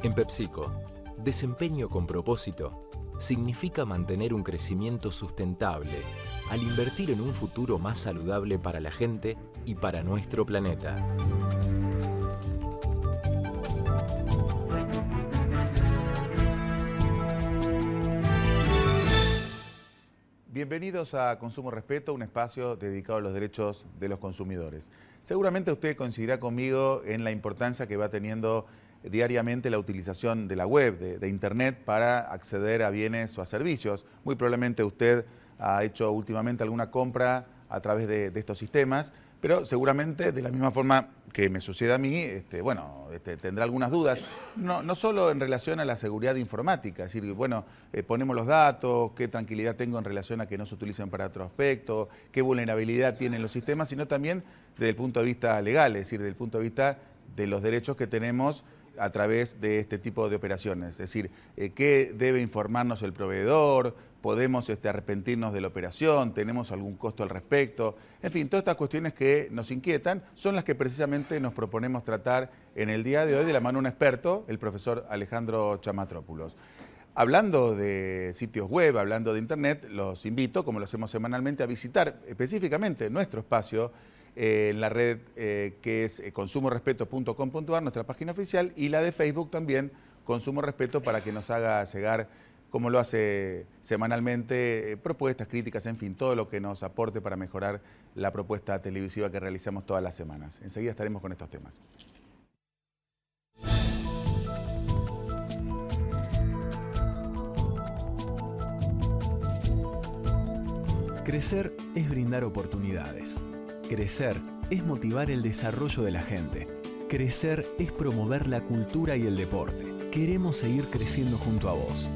En PepsiCo, desempeño con propósito significa mantener un crecimiento sustentable al invertir en un futuro más saludable para la gente y para nuestro planeta. Bienvenidos a Consumo Respeto, un espacio dedicado a los derechos de los consumidores. Seguramente usted coincidirá conmigo en la importancia que va teniendo diariamente la utilización de la web, de Internet, para acceder a bienes o a servicios. Muy probablemente usted ha hecho últimamente alguna compra a través de estos sistemas, pero seguramente de la misma forma que me sucede a mí, tendrá algunas dudas, no solo en relación a la seguridad informática, es decir, ponemos los datos, qué tranquilidad tengo en relación a que no se utilicen para otro aspecto, qué vulnerabilidad tienen los sistemas, sino también desde el punto de vista legal, es decir, desde el punto de vista de los derechos que tenemos a través de este tipo de operaciones, es decir, qué debe informarnos el proveedor, podemos arrepentirnos de la operación, tenemos algún costo al respecto, en fin, todas estas cuestiones que nos inquietan son las que precisamente nos proponemos tratar en el día de hoy de la mano de un experto, el profesor Alejandro Chamatrópulos. Hablando de sitios web, hablando de Internet, los invito, como lo hacemos semanalmente, a visitar específicamente nuestro espacio en la red que es consumorespeto.com.ar, nuestra página oficial, y la de Facebook también, Consumo Respeto, para que nos haga llegar, como lo hace semanalmente, propuestas, críticas, en fin, todo lo que nos aporte para mejorar la propuesta televisiva que realizamos todas las semanas. Enseguida estaremos con estos temas. Crecer es brindar oportunidades. Crecer es motivar el desarrollo de la gente. Crecer es promover la cultura y el deporte. Queremos seguir creciendo junto a vos.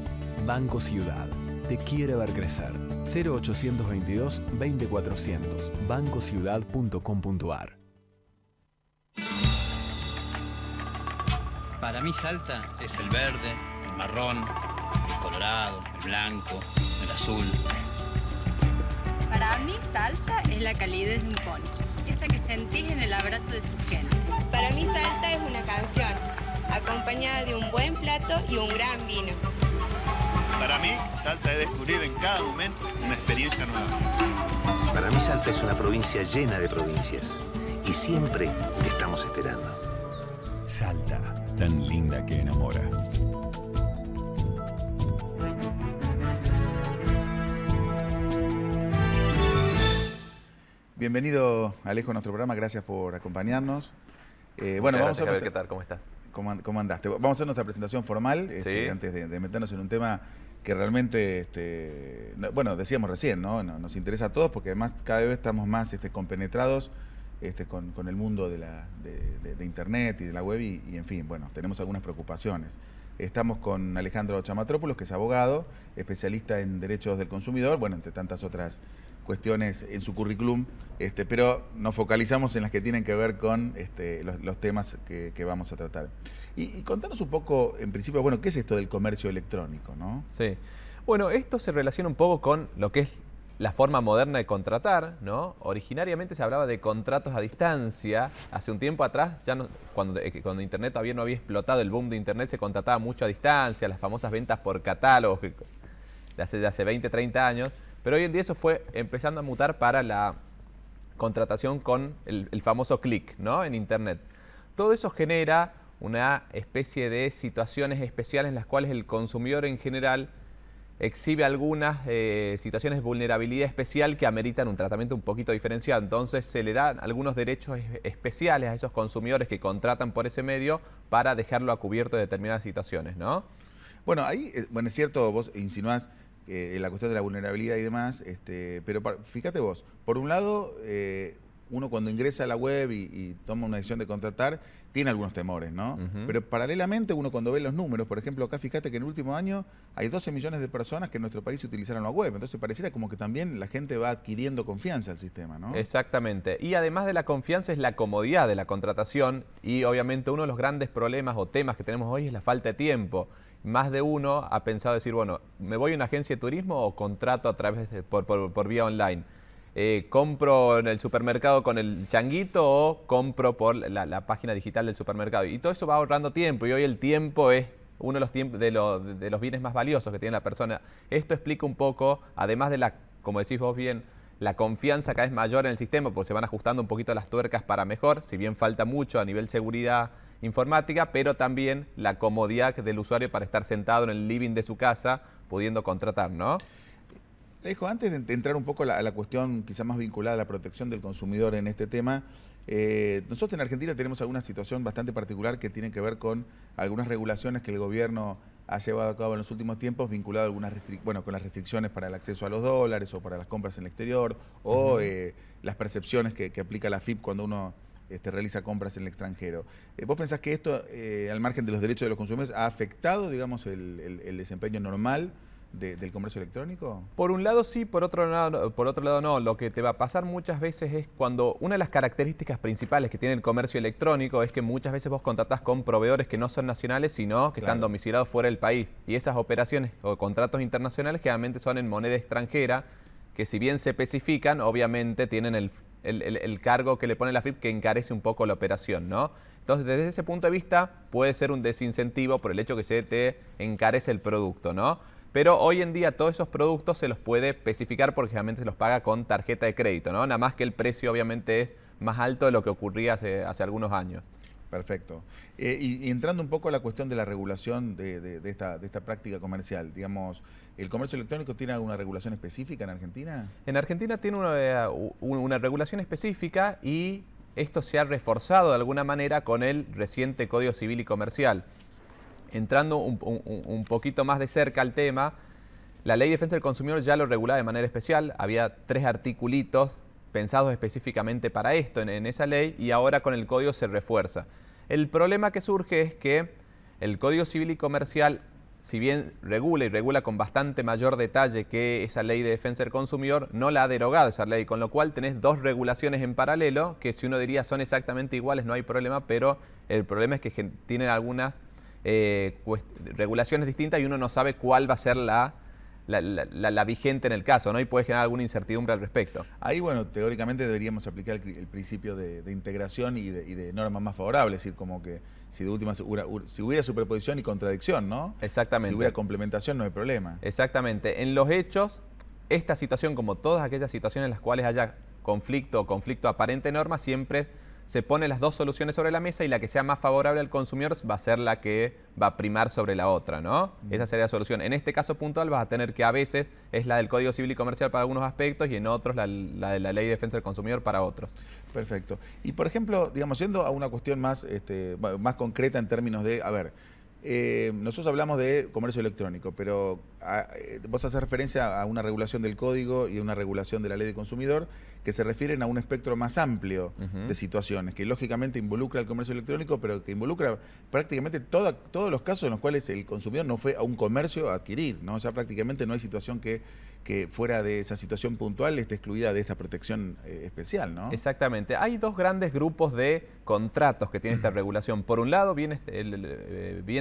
Banco Ciudad. Te quiere ver crecer. 0822 20400. bancociudad.com.ar. Para mí Salta es el verde, el marrón, el colorado, el blanco, el azul. Para mí Salta es la calidez de un poncho, esa que sentís en el abrazo de su gente. Para mí Salta es una canción, acompañada de un buen plato y un gran vino. Para mí Salta es descubrir en cada momento una experiencia nueva. Para mí Salta es una provincia llena de provincias y siempre te estamos esperando. Salta, tan linda que enamora. Bienvenido, Alejo, a nuestro programa. Gracias por acompañarnos. Vamos a ver qué tal, ¿cómo estás? ¿Cómo andaste? Vamos a hacer nuestra presentación formal, ¿Sí? Antes de meternos en un tema que realmente, decíamos recién, ¿no? Nos interesa a todos porque además cada vez estamos más compenetrados con el mundo de Internet y de la web y en fin, tenemos algunas preocupaciones. Estamos con Alejandro Chamatrópulos, que es abogado, especialista en derechos del consumidor, entre tantas otras cuestiones en su currículum, pero nos focalizamos en las que tienen que ver con los temas que vamos a tratar. Y contanos un poco, en principio, ¿qué es esto del comercio electrónico, no? Sí. Esto se relaciona un poco con lo que es la forma moderna de contratar, ¿no? Originariamente se hablaba de contratos a distancia. Hace un tiempo atrás, cuando Internet todavía no había explotado el boom de Internet, se contrataba mucho a distancia, las famosas ventas por catálogos de hace 20, 30 años. Pero hoy en día eso fue empezando a mutar para la contratación con el famoso clic, ¿no? En Internet. Todo eso genera una especie de situaciones especiales en las cuales el consumidor en general exhibe algunas situaciones de vulnerabilidad especial que ameritan un tratamiento un poquito diferenciado. Entonces se le dan algunos derechos especiales a esos consumidores que contratan por ese medio para dejarlo a cubierto de determinadas situaciones, ¿no? Ahí, es cierto, vos insinuás la cuestión de la vulnerabilidad y demás, pero fíjate vos, por un lado, uno cuando ingresa a la web y toma una decisión de contratar, tiene algunos temores, ¿no? Pero paralelamente uno cuando ve los números, por ejemplo, acá fíjate que en el último año hay 12 millones de personas que en nuestro país utilizaron la web, entonces pareciera como que también la gente va adquiriendo confianza al sistema, ¿no? Exactamente, y además de la confianza es la comodidad de la contratación y obviamente uno de los grandes problemas o temas que tenemos hoy es la falta de tiempo. Más de uno ha pensado decir, ¿me voy a una agencia de turismo o contrato a través por vía online? ¿Compro en el supermercado con el changuito o compro por la página digital del supermercado? Y todo eso va ahorrando tiempo y hoy el tiempo es uno de los bienes más valiosos que tiene la persona. Esto explica un poco, además de como decís vos bien, la confianza cada vez mayor en el sistema, porque se van ajustando un poquito las tuercas para mejor, si bien falta mucho a nivel seguridad informática, pero también la comodidad del usuario para estar sentado en el living de su casa pudiendo contratar, ¿no? Alejo, antes de entrar un poco a la cuestión quizá más vinculada a la protección del consumidor en este tema, nosotros en Argentina tenemos alguna situación bastante particular que tiene que ver con algunas regulaciones que el gobierno ha llevado a cabo en los últimos tiempos, vinculado a algunas con las restricciones para el acceso a los dólares o para las compras en el exterior, o las percepciones que aplica la AFIP cuando uno realiza compras en el extranjero. ¿Vos pensás que esto, al margen de los derechos de los consumidores, ha afectado, digamos, el desempeño normal del comercio electrónico? Por un lado sí, por otro lado no. Lo que te va a pasar muchas veces es cuando una de las características principales que tiene el comercio electrónico es que muchas veces vos contratás con proveedores que no son nacionales, sino que están domiciliados fuera del país. Y esas operaciones o contratos internacionales generalmente son en moneda extranjera, que si bien se especifican, obviamente tienen el cargo que le pone la AFIP que encarece un poco la operación, ¿no? Entonces, desde ese punto de vista, puede ser un desincentivo por el hecho que se te encarece el producto, ¿no? Pero hoy en día todos esos productos se los puede especificar porque generalmente se los paga con tarjeta de crédito, ¿no? Nada más que el precio obviamente es más alto de lo que ocurría hace algunos años. Perfecto. Y entrando un poco a la cuestión de la regulación de esta práctica comercial, digamos, ¿el comercio electrónico tiene alguna regulación específica en Argentina? En Argentina tiene una regulación específica y esto se ha reforzado de alguna manera con el reciente Código Civil y Comercial. Entrando un poquito más de cerca al tema, la Ley de Defensa del Consumidor ya lo regulaba de manera especial. Había 3 articulitos pensados específicamente para esto en esa ley y ahora con el código se refuerza. El problema que surge es que el Código Civil y Comercial, si bien regula con bastante mayor detalle que esa Ley de Defensa del Consumidor, no la ha derogado esa ley, con lo cual tenés 2 regulaciones en paralelo que si uno diría son exactamente iguales no hay problema, pero el problema es que tienen algunas regulaciones distintas y uno no sabe cuál va a ser la vigente en el caso, ¿no? Y puede generar alguna incertidumbre al respecto. Ahí, bueno, teóricamente deberíamos aplicar el principio de integración y de normas más favorables, es decir, como que si de última si hubiera superposición y contradicción, ¿no? Exactamente. Si hubiera complementación no hay problema. Exactamente. En los hechos, esta situación, como todas aquellas situaciones en las cuales haya conflicto aparente de norma, siempre se pone las 2 soluciones sobre la mesa y la que sea más favorable al consumidor va a ser la que va a primar sobre la otra, ¿no? Esa sería la solución. En este caso puntual vas a tener que a veces es la del Código Civil y Comercial para algunos aspectos y en otros la de la Ley de Defensa del Consumidor para otros. Perfecto. Y por ejemplo, digamos, yendo a una cuestión más concreta en términos de, a ver, nosotros hablamos de comercio electrónico, pero vos haces referencia a una regulación del código y a una regulación de la ley de consumidor que se refieren a un espectro más amplio de situaciones, que lógicamente involucra al comercio electrónico, pero que involucra prácticamente todos los casos en los cuales el consumidor no fue a un comercio a adquirir, ¿no? O sea, prácticamente no hay situación que fuera de esa situación puntual esté excluida de esta protección especial, ¿no? Exactamente. Hay 2 grandes grupos de contratos que tiene esta regulación. Por un lado, bien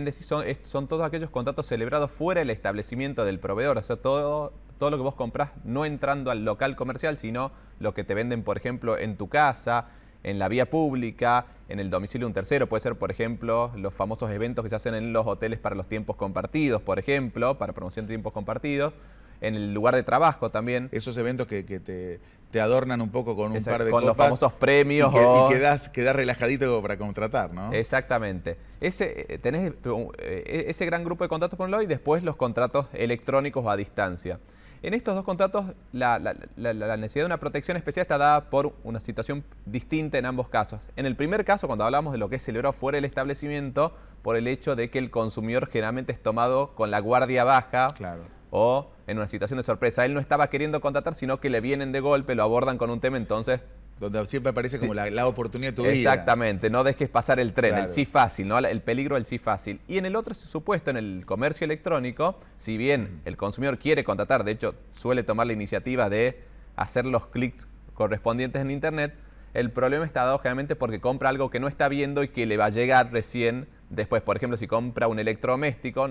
decís, son todos aquellos contratos celebrados fuera del establecimiento del proveedor, o sea, todo lo que vos comprás no entrando al local comercial, sino lo que te venden, por ejemplo, en tu casa, en la vía pública, en el domicilio de un tercero. Puede ser, por ejemplo, los famosos eventos que se hacen en los hoteles para los tiempos compartidos, por ejemplo, para promoción de tiempos compartidos. En el lugar de trabajo también. Esos eventos que te adornan un poco con un par de con copas. Los famosos premios. Y quedás relajadito como para contratar, ¿no? Exactamente. Tenés ese gran grupo de contratos por un lado y después los contratos electrónicos a distancia. En estos 2 contratos, la necesidad de una protección especial está dada por una situación distinta en ambos casos. En el primer caso, cuando hablamos de lo que es celebrado fuera del establecimiento, por el hecho de que el consumidor generalmente es tomado con la guardia baja. Claro. O en una situación de sorpresa. Él no estaba queriendo contratar, sino que le vienen de golpe, lo abordan con un tema, entonces... Donde siempre aparece como la oportunidad de tu vida. Exactamente, no dejes pasar el tren, claro. El sí fácil, ¿no? El peligro del sí fácil. Y en el otro supuesto, en el comercio electrónico, si bien el consumidor quiere contratar, de hecho suele tomar la iniciativa de hacer los clics correspondientes en Internet, el problema está dado generalmente porque compra algo que no está viendo y que le va a llegar recién después. Por ejemplo, si compra un electrodoméstico,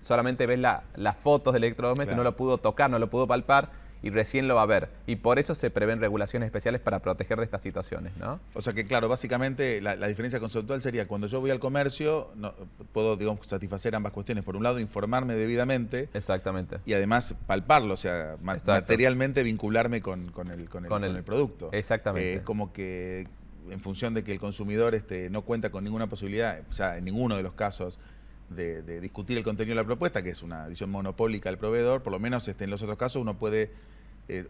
solamente ves las fotos del electrodoméstico, claro. No lo pudo tocar, no lo pudo palpar y recién lo va a ver. Y por eso se prevén regulaciones especiales para proteger de estas situaciones, ¿no? O sea que, claro, básicamente la diferencia conceptual sería cuando yo voy al comercio, puedo, digamos, satisfacer ambas cuestiones. Por un lado, informarme debidamente. Exactamente. Y además palparlo, o sea, materialmente vincularme con el producto. Exactamente. Es como que en función de que el consumidor no cuenta con ninguna posibilidad, o sea, en ninguno de los casos, de discutir el contenido de la propuesta, que es una decisión monopólica del proveedor, por lo menos en los otros casos uno puede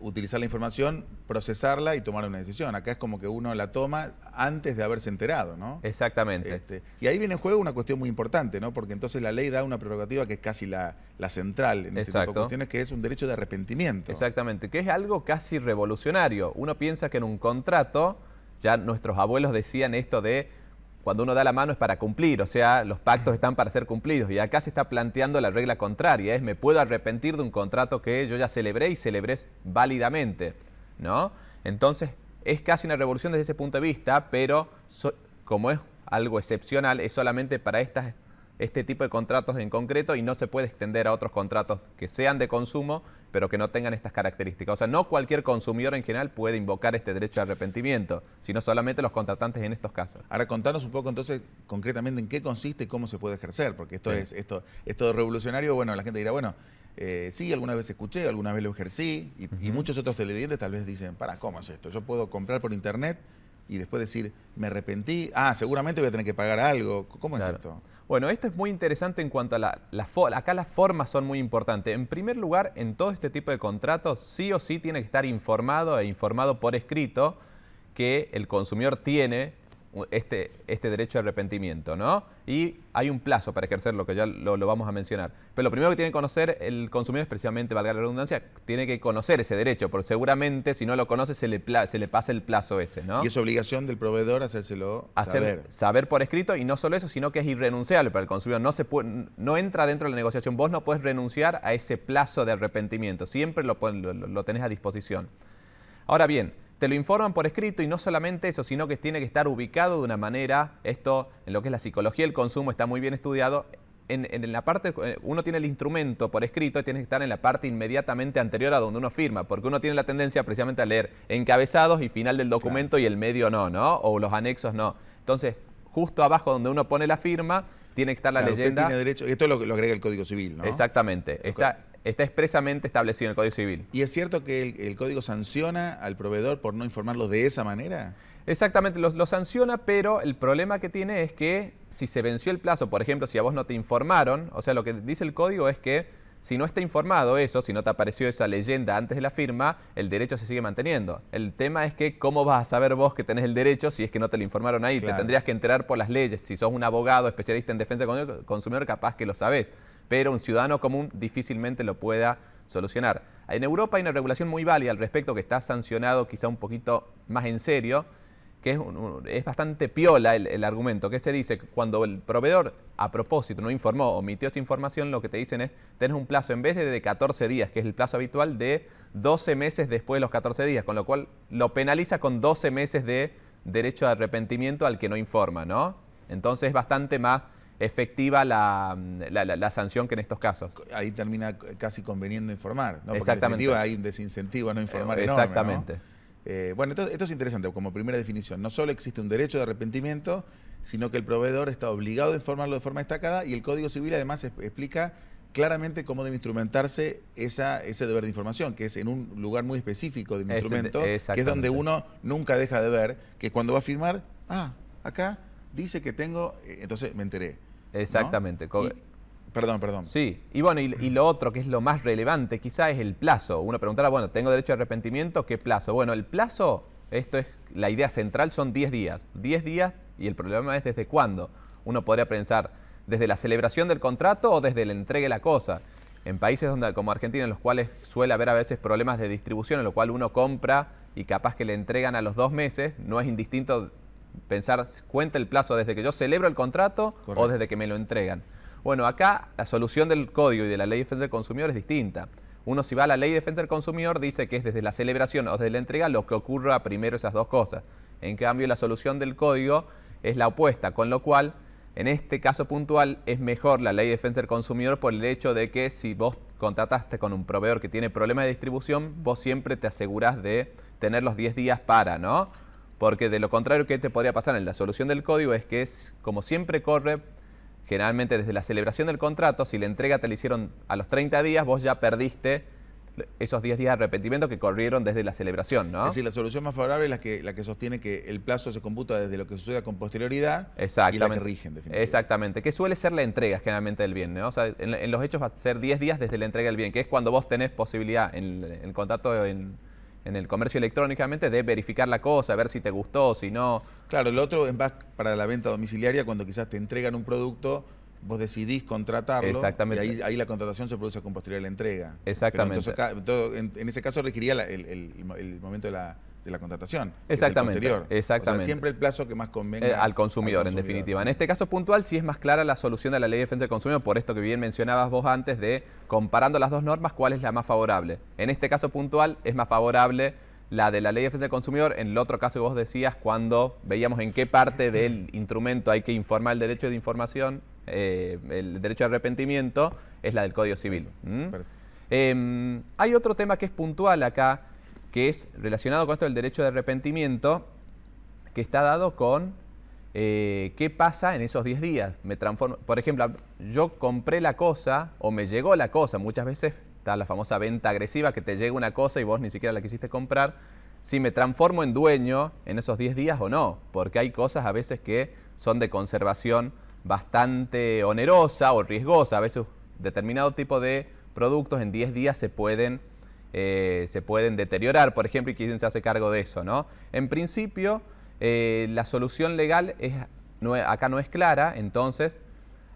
utilizar la información, procesarla y tomar una decisión. Acá es como que uno la toma antes de haberse enterado, ¿no? Exactamente. Y ahí viene en juego una cuestión muy importante, ¿no? Porque entonces la ley da una prerrogativa que es casi la central en este tipo de cuestiones, que es un derecho de arrepentimiento. Exactamente, que es algo casi revolucionario. Uno piensa que en un contrato, ya nuestros abuelos decían esto de cuando uno da la mano es para cumplir, o sea, los pactos están para ser cumplidos. Y acá se está planteando la regla contraria, es me puedo arrepentir de un contrato que yo ya celebré y celebré válidamente, ¿no? Entonces, es casi una revolución desde ese punto de vista, pero como es algo excepcional, es solamente para este tipo de contratos en concreto y no se puede extender a otros contratos que sean de consumo, pero que no tengan estas características. O sea, no cualquier consumidor en general puede invocar este derecho de arrepentimiento, sino solamente los contratantes en estos casos. Ahora, contanos un poco entonces concretamente en qué consiste y cómo se puede ejercer, porque esto revolucionario, bueno, la gente dirá, bueno, sí, alguna vez escuché, alguna vez lo ejercí, y muchos otros televidentes tal vez dicen, ¿cómo es esto? Yo puedo comprar por internet y después decir, me arrepentí, seguramente voy a tener que pagar algo. ¿Cómo es esto? Bueno, esto es muy interesante en cuanto a acá las formas son muy importantes. En primer lugar, en todo este tipo de contratos, sí o sí tiene que estar informado por escrito que el consumidor tiene este derecho de arrepentimiento, ¿no? Y hay un plazo para ejercerlo, que ya lo vamos a mencionar. Pero lo primero que tiene que conocer el consumidor es precisamente, valga la redundancia, tiene que conocer ese derecho, porque seguramente si no lo conoce se le pasa el plazo ese, ¿no? Y es obligación del proveedor hacérselo saber. Saber por escrito, y no solo eso, sino que es irrenunciable para el consumidor. No entra dentro de la negociación. Vos no podés renunciar a ese plazo de arrepentimiento. Siempre lo tenés a disposición. Ahora bien, te lo informan por escrito y no solamente eso, sino que tiene que estar ubicado de una manera, esto en lo que es la psicología del consumo está muy bien estudiado, en la parte, uno tiene el instrumento por escrito y tiene que estar en la parte inmediatamente anterior a donde uno firma, porque uno tiene la tendencia precisamente a leer encabezados y final del documento y el medio no, o los anexos no. Entonces, justo abajo donde uno pone la firma, tiene que estar la leyenda. Usted tiene derecho, y esto lo agrega el Código Civil, ¿no? Exactamente. Está expresamente establecido en el Código Civil. ¿Y es cierto que el Código sanciona al proveedor por no informarlo de esa manera? Exactamente, lo sanciona, pero el problema que tiene es que si se venció el plazo, por ejemplo, si a vos no te informaron, o sea, lo que dice el Código es que si no está informado eso, si no te apareció esa leyenda antes de la firma, el derecho se sigue manteniendo. El tema es que cómo vas a saber vos que tenés el derecho si es que no te lo informaron ahí. Claro. Te tendrías que enterar por las leyes. Si sos un abogado especialista en defensa del consumidor, capaz que lo sabés. Pero un ciudadano común difícilmente lo pueda solucionar. En Europa hay una regulación muy válida al respecto que está sancionado quizá un poquito más en serio, que es bastante piola el argumento, que se dice que cuando el proveedor a propósito no informó, omitió esa información, lo que te dicen es, tenés un plazo en vez de 14 días, que es el plazo habitual, de 12 meses después de los 14 días, con lo cual lo penaliza con 12 meses de derecho de arrepentimiento al que no informa, ¿no? Entonces es bastante más efectiva la sanción que en estos casos. Ahí termina casi conveniendo informar, ¿no? Porque exactamente. En definitiva hay un desincentivo a no informar enorme, exactamente. ¿no? Bueno, esto es interesante como primera definición. No solo existe un derecho de arrepentimiento, sino que el proveedor está obligado a informarlo de forma destacada y el Código Civil además explica claramente cómo debe instrumentarse ese deber de información, que es en un lugar muy específico del instrumento, que es donde uno nunca deja de ver, que cuando va a firmar, acá dice que tengo, entonces me enteré. Exactamente. ¿No? Perdón. Sí, y bueno, y lo otro que es lo más relevante quizá es el plazo. Uno preguntará, bueno, ¿tengo derecho a arrepentimiento? ¿Qué plazo? Bueno, el plazo, esto es la idea central, son 10 días. 10 días y el problema es desde cuándo. Uno podría pensar desde la celebración del contrato o desde la entrega de la cosa. En países como Argentina, en los cuales suele haber a veces problemas de distribución, en los cuales uno compra y capaz que le entregan a los 2 meses, no es indistinto pensar, cuenta el plazo desde que yo celebro el contrato o desde que me lo entregan. Bueno, acá la solución del Código y de la Ley de Defensa del Consumidor es distinta. Uno, si va a la Ley de Defensa del Consumidor, dice que es desde la celebración o desde la entrega lo que ocurra primero esas dos cosas. En cambio, la solución del Código es la opuesta, con lo cual, en este caso puntual, es mejor la Ley de Defensa del Consumidor por el hecho de que si vos contrataste con un proveedor que tiene problema de distribución, vos siempre te asegurás de tener los 10 días para, ¿no? Porque de lo contrario, ¿qué te podría pasar en la solución del código? Es que como siempre corre, generalmente desde la celebración del contrato, si la entrega te la hicieron a los 30 días, vos ya perdiste esos 10 días de arrepentimiento que corrieron desde la celebración, ¿no? Es decir, la solución más favorable es la que sostiene que el plazo se computa desde lo que suceda con posterioridad y la que rige, en definitiva. Exactamente, que suele ser la entrega generalmente del bien, ¿no? O sea, en los hechos va a ser 10 días desde la entrega del bien, que es cuando vos tenés posibilidad en el contrato en el comercio electrónicamente de verificar la cosa, ver si te gustó, si no. Claro, el otro es más para la venta domiciliaria, cuando quizás te entregan un producto, vos decidís contratarlo. Exactamente. Y ahí la contratación se produce con posterioridad a la entrega. Exactamente. Pero entonces, en ese caso requeriría el momento de la contratación. Exactamente. Que es el posterior. Exactamente. O sea, siempre el plazo que más convenga al consumidor, en definitiva. Sí. En este caso puntual sí es más clara la solución de la Ley de Defensa del Consumidor, por esto que bien mencionabas vos antes de, comparando las dos normas, cuál es la más favorable. En este caso puntual es más favorable la de la Ley de Defensa del Consumidor. En el otro caso que vos decías, cuando veíamos en qué parte del instrumento hay que informar el derecho de información, el derecho de arrepentimiento, es la del Código Civil. Hay otro tema que es puntual acá, que es relacionado con esto del derecho de arrepentimiento, que está dado con qué pasa en esos 10 días. Por ejemplo, yo compré la cosa o me llegó la cosa. Muchas veces está la famosa venta agresiva, que te llega una cosa y vos ni siquiera la quisiste comprar. Si me transformo en dueño en esos 10 días o no, porque hay cosas a veces que son de conservación bastante onerosa o riesgosa. A veces determinado tipo de productos en 10 días se pueden deteriorar, por ejemplo, y quién se hace cargo de eso, ¿no? En principio, la solución legal acá no es clara, entonces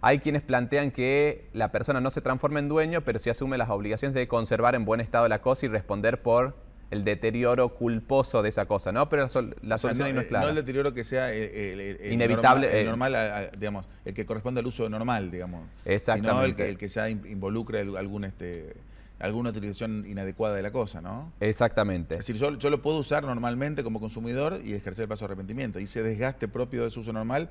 hay quienes plantean que la persona no se transforma en dueño, pero sí asume las obligaciones de conservar en buen estado la cosa y responder por el deterioro culposo de esa cosa, ¿no? Pero la solución ahí no es clara. No el deterioro que sea inevitable, el normal, digamos, el que corresponde al uso normal, digamos. Exactamente. Sino el que sea involucre alguna utilización inadecuada de la cosa, ¿no? Exactamente. Es decir, yo lo puedo usar normalmente como consumidor y ejercer el paso de arrepentimiento. Y ese desgaste propio de su uso normal,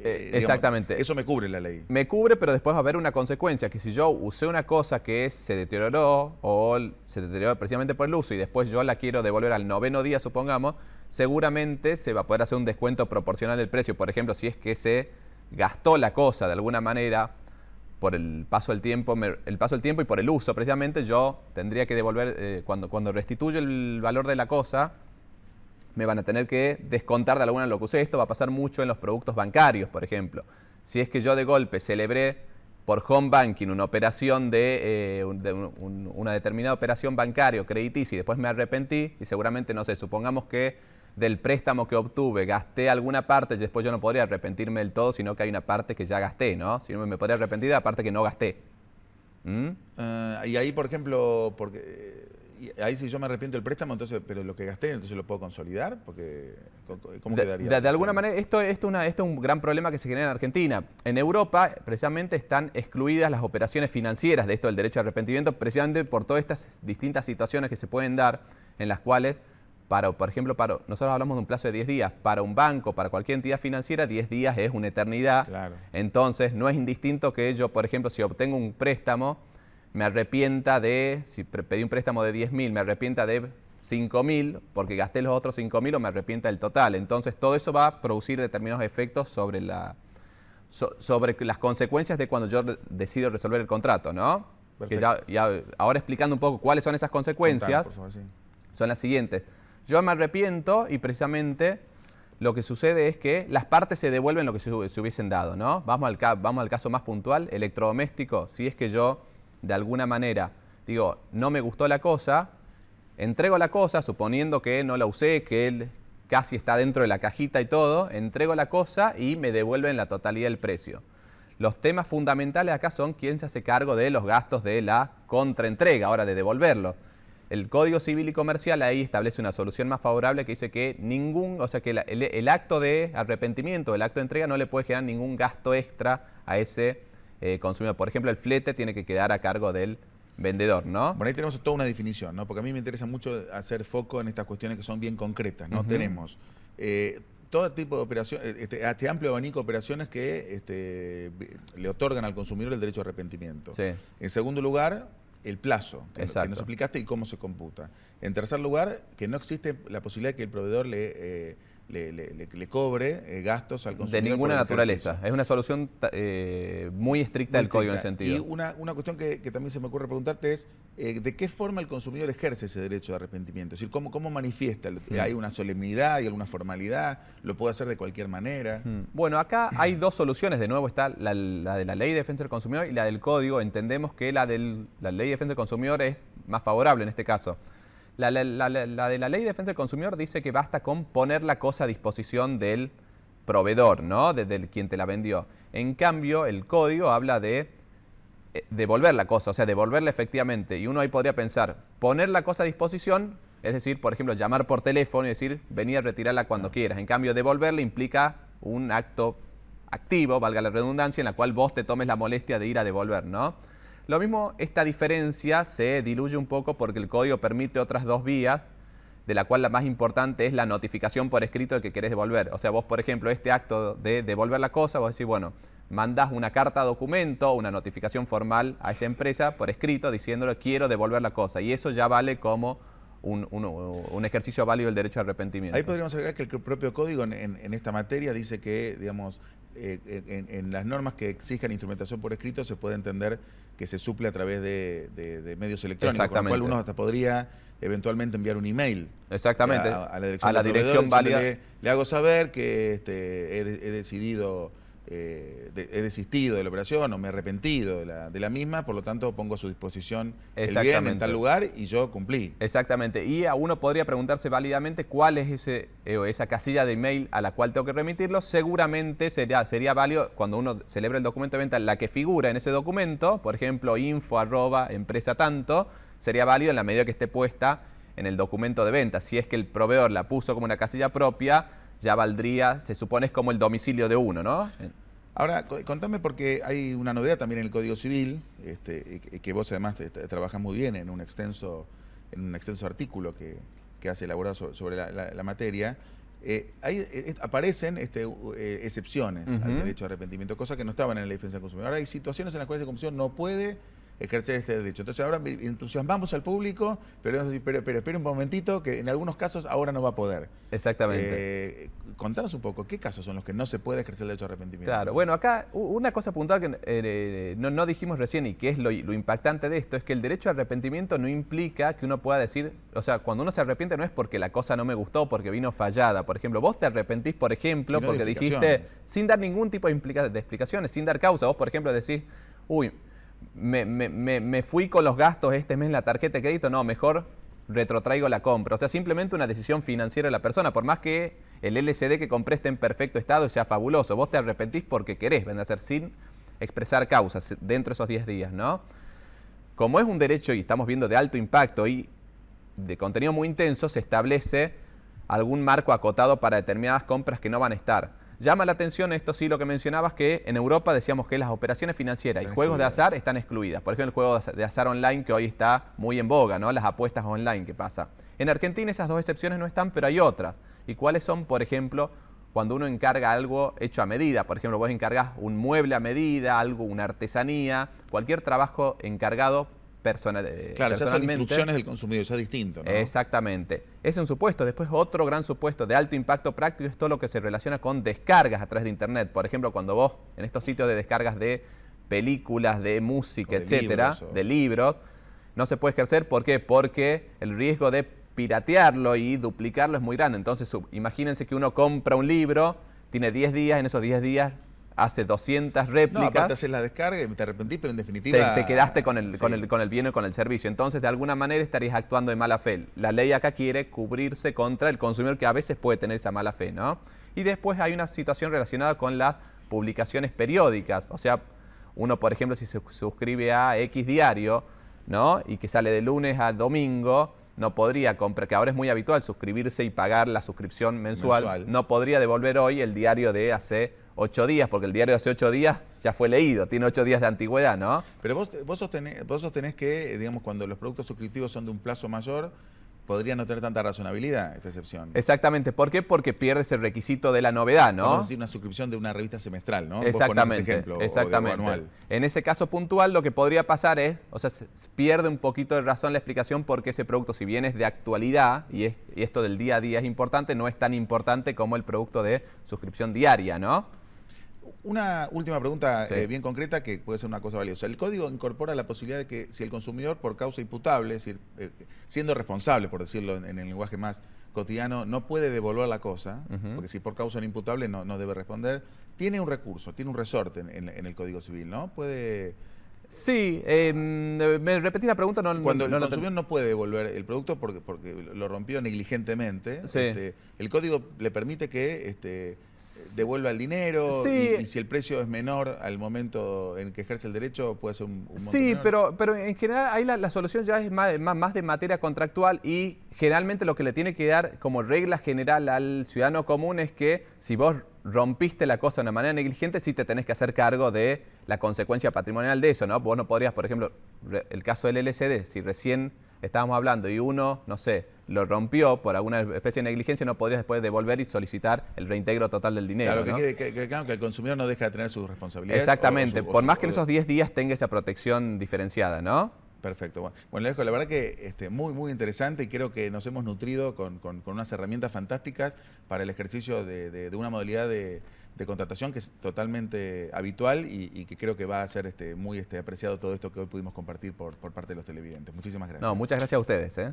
exactamente. Digamos, eso me cubre la ley. Me cubre, pero después va a haber una consecuencia, que si yo usé una cosa que se deterioró o se deterioró precisamente por el uso y después yo la quiero devolver al 9º día, supongamos, seguramente se va a poder hacer un descuento proporcional del precio. Por ejemplo, si es que se gastó la cosa de alguna manera por el paso del tiempo, y por el uso, precisamente yo tendría que devolver, cuando restituyo el valor de la cosa, me van a tener que descontar de alguna lo que usé. Esto va a pasar mucho en los productos bancarios, por ejemplo. Si es que yo de golpe celebré por home banking una operación una determinada operación bancaria o crediticia y después me arrepentí y seguramente, no sé, supongamos que del préstamo que obtuve gasté alguna parte y después yo no podría arrepentirme del todo, sino que hay una parte que ya gasté, ¿no? Si no me podría arrepentir de la parte que no gasté. Y ahí, por ejemplo, ahí si yo me arrepiento del préstamo, entonces, pero lo que gasté, entonces lo puedo consolidar, porque ¿cómo quedaría? De alguna manera, esto es un gran problema que se genera en Argentina. En Europa, precisamente, están excluidas las operaciones financieras de esto del derecho de arrepentimiento, precisamente por todas estas distintas situaciones que se pueden dar, en las cuales, por ejemplo, nosotros hablamos de un plazo de 10 días. Para un banco, para cualquier entidad financiera, 10 días es una eternidad. Claro. Entonces, no es indistinto que yo, por ejemplo, si obtengo un préstamo, me arrepienta si pedí un préstamo de 10.000, me arrepienta de 5.000 porque gasté los otros 5.000 o me arrepienta del total. Entonces todo eso va a producir determinados efectos sobre las consecuencias de cuando yo decido resolver el contrato, ¿no? Que ahora explicando un poco cuáles son esas consecuencias, por favor, sí. Son las siguientes. Yo me arrepiento y precisamente lo que sucede es que las partes se devuelven lo que se hubiesen dado, ¿no? Vamos al caso más puntual, electrodoméstico. Si es que yo de alguna manera digo, no me gustó la cosa, entrego la cosa, suponiendo que no la usé, que él casi está dentro de la cajita y todo, entrego la cosa y me devuelven la totalidad del precio. Los temas fundamentales acá son quién se hace cargo de los gastos de la contraentrega, ahora de devolverlo. El Código Civil y Comercial ahí establece una solución más favorable que dice que el acto de arrepentimiento, el acto de entrega no le puede generar ningún gasto extra a ese consumidor. Por ejemplo, el flete tiene que quedar a cargo del vendedor, ¿no? Bueno, ahí tenemos toda una definición, ¿no? Porque a mí me interesa mucho hacer foco en estas cuestiones que son bien concretas, ¿no? Tenemos todo tipo de operaciones, este amplio abanico de operaciones que le otorgan al consumidor el derecho de arrepentimiento. Sí. En segundo lugar, el plazo que Exacto. nos explicaste y cómo se computa. En tercer lugar, que no existe la posibilidad de que el proveedor le cobre gastos al consumidor. De ninguna por el naturaleza. ejercicio. Es una solución muy estricta del código en ese sentido. Y una cuestión que también se me ocurre preguntarte es, ¿de qué forma el consumidor ejerce ese derecho de arrepentimiento? Es decir, ¿cómo manifiesta? ¿Hay una solemnidad, hay alguna formalidad? ¿Lo puede hacer de cualquier manera? Bueno, acá hay dos soluciones. De nuevo está la de la Ley de Defensa del Consumidor y la del Código. Entendemos que la Ley de Defensa del Consumidor es más favorable en este caso. La de la Ley de Defensa del Consumidor dice que basta con poner la cosa a disposición del proveedor, ¿no? Del quien te la vendió. En cambio, el Código habla de devolver la cosa, o sea, devolverla efectivamente. Y uno ahí podría pensar, poner la cosa a disposición, es decir, por ejemplo, llamar por teléfono y decir, vení a retirarla cuando quieras. En cambio, devolverla implica un acto activo, valga la redundancia, en la cual vos te tomes la molestia de ir a devolver, ¿no? Lo mismo, esta diferencia se diluye un poco porque el código permite otras dos vías, de la cual la más importante es la notificación por escrito de que querés devolver. O sea, vos, por ejemplo, este acto de devolver la cosa, vos decís, bueno, mandás una carta documento, una notificación formal a esa empresa por escrito diciéndole quiero devolver la cosa. Y eso ya vale como un ejercicio válido del derecho de arrepentimiento. Ahí podríamos agregar que el propio código en esta materia dice que, digamos, en las normas que exijan instrumentación por escrito se puede entender que se suple a través de medios electrónicos, con lo cual uno hasta podría eventualmente enviar un email. Exactamente. A la dirección válida. Le hago saber que he decidido, he desistido de la operación o me he arrepentido de la misma, por lo tanto pongo a su disposición el bien en tal lugar y yo cumplí. Exactamente. Y a uno podría preguntarse válidamente cuál es esa casilla de email a la cual tengo que remitirlo. Seguramente sería válido cuando uno celebra el documento de venta, la que figura en ese documento, por ejemplo, info@empresa tanto, sería válido en la medida que esté puesta en el documento de venta. Si es que el proveedor la puso como una casilla propia, ya valdría, se supone es como el domicilio de uno, ¿no? Ahora, contame porque hay una novedad también en el Código Civil, que vos además trabajás muy bien en un extenso artículo que has elaborado sobre la materia. Aparecen excepciones al derecho de arrepentimiento, cosa que no estaban en la Ley de Defensa del Consumidor. Ahora hay situaciones en las cuales el consumidor no puede ejercer este derecho. Entonces ahora entusiasmamos al público, pero espere un momentito, que en algunos casos ahora no va a poder. Exactamente. Contanos un poco, ¿qué casos son los que no se puede ejercer el derecho de arrepentimiento? Claro, bueno, acá una cosa puntual que no dijimos recién y que es lo impactante de esto, es que el derecho de arrepentimiento no implica que uno pueda decir, o sea, cuando uno se arrepiente no es porque la cosa no me gustó, porque vino fallada. Por ejemplo, vos te arrepentís, por ejemplo, porque dijiste, sin dar ningún tipo de explicaciones, sin dar causa. Vos, por ejemplo, decís, uy, me fui con los gastos este mes en la tarjeta de crédito, no, mejor retrotraigo la compra. O sea, simplemente una decisión financiera de la persona, por más que el LCD que compré esté en perfecto estado y sea fabuloso, vos te arrepentís porque querés, vendrá a ser sin expresar causas dentro de esos 10 días, ¿no? Como es un derecho y estamos viendo de alto impacto y de contenido muy intenso, se establece algún marco acotado para determinadas compras que no van a estar. Llama la atención esto sí, lo que mencionabas, que en Europa decíamos que las operaciones financieras y juegos de azar están excluidas. Por ejemplo, el juego de azar online que hoy está muy en boga, ¿no? Las apuestas online, ¿qué pasa? En Argentina esas dos excepciones no están, pero hay otras. ¿Y cuáles son? Por ejemplo, cuando uno encarga algo hecho a medida. Por ejemplo, vos encargás un mueble a medida, una artesanía, cualquier trabajo encargado personalmente. Claro, esas son instrucciones del consumidor, eso es distinto, ¿no? Exactamente. Ese es un supuesto. Después otro gran supuesto de alto impacto práctico es todo lo que se relaciona con descargas a través de Internet. Por ejemplo, cuando vos en estos sitios de descargas de películas, de música, etcétera, de libros, no se puede ejercer. ¿Por qué? Porque el riesgo de piratearlo y duplicarlo es muy grande. Entonces, imagínense que uno compra un libro, tiene 10 días, en esos 10 días hace 200 réplicas. No, aparte haces la descarga y te arrepentís, pero en definitiva te quedaste con el bien y con el servicio. Entonces, de alguna manera estarías actuando de mala fe. La ley acá quiere cubrirse contra el consumidor que a veces puede tener esa mala fe, ¿no? Y después hay una situación relacionada con las publicaciones periódicas. O sea, uno, por ejemplo, si se suscribe a X diario, ¿no? Y que sale de lunes a domingo, no podría comprar, que ahora es muy habitual suscribirse y pagar la suscripción mensual. No podría devolver hoy el diario de hace 8 días, porque el diario de hace 8 días ya fue leído, tiene 8 días de antigüedad, ¿no? Pero vos sostenés que, digamos, cuando los productos suscriptivos son de un plazo mayor, podría no tener tanta razonabilidad esta excepción. Exactamente. ¿Por qué? Porque pierdes el requisito de la novedad, ¿no? Vamos a decir una suscripción de una revista semestral, ¿no? Exactamente. Vos ponés ese ejemplo, Exactamente. o de algo anual. En ese caso puntual lo que podría pasar es, o sea, se pierde un poquito de razón la explicación porque ese producto, si bien es de actualidad y esto del día a día es importante, no es tan importante como el producto de suscripción diaria, ¿no? Una última pregunta Sí. bien concreta que puede ser una cosa valiosa. El código incorpora la posibilidad de que si el consumidor por causa imputable, es decir, siendo responsable, por decirlo en el lenguaje más cotidiano, no puede devolver la cosa, porque si por causa no imputable no debe responder, tiene un recurso, tiene un resorte en el Código Civil, ¿no? Puede... Sí, ¿me repetí la pregunta? Cuando el consumidor no puede devolver el producto porque lo rompió negligentemente, Sí. El código le permite que devuelva el dinero Sí. y si el precio es menor al momento en que ejerce el derecho puede ser un monto Sí, menor. pero en general ahí la solución ya es más de materia contractual y generalmente lo que le tiene que dar como regla general al ciudadano común es que si vos rompiste la cosa de una manera negligente, sí te tenés que hacer cargo de la consecuencia patrimonial de eso, ¿no? Vos no podrías, por ejemplo, el caso del LCD, si recién estábamos hablando y uno, no sé, lo rompió por alguna especie de negligencia, no podrías después devolver y solicitar el reintegro total del dinero. Claro, ¿no? que quede claro que el consumidor no deja de tener sus responsabilidades. Exactamente, por más que en o- esos 10 días tenga esa protección diferenciada, ¿no? Perfecto. Bueno, Alejo, la verdad que muy, muy interesante y creo que nos hemos nutrido con unas herramientas fantásticas para el ejercicio de una modalidad de contratación que es totalmente habitual y que creo que va a ser muy apreciado todo esto que hoy pudimos compartir por parte de los televidentes. Muchísimas gracias. No, muchas gracias a ustedes, ¿eh?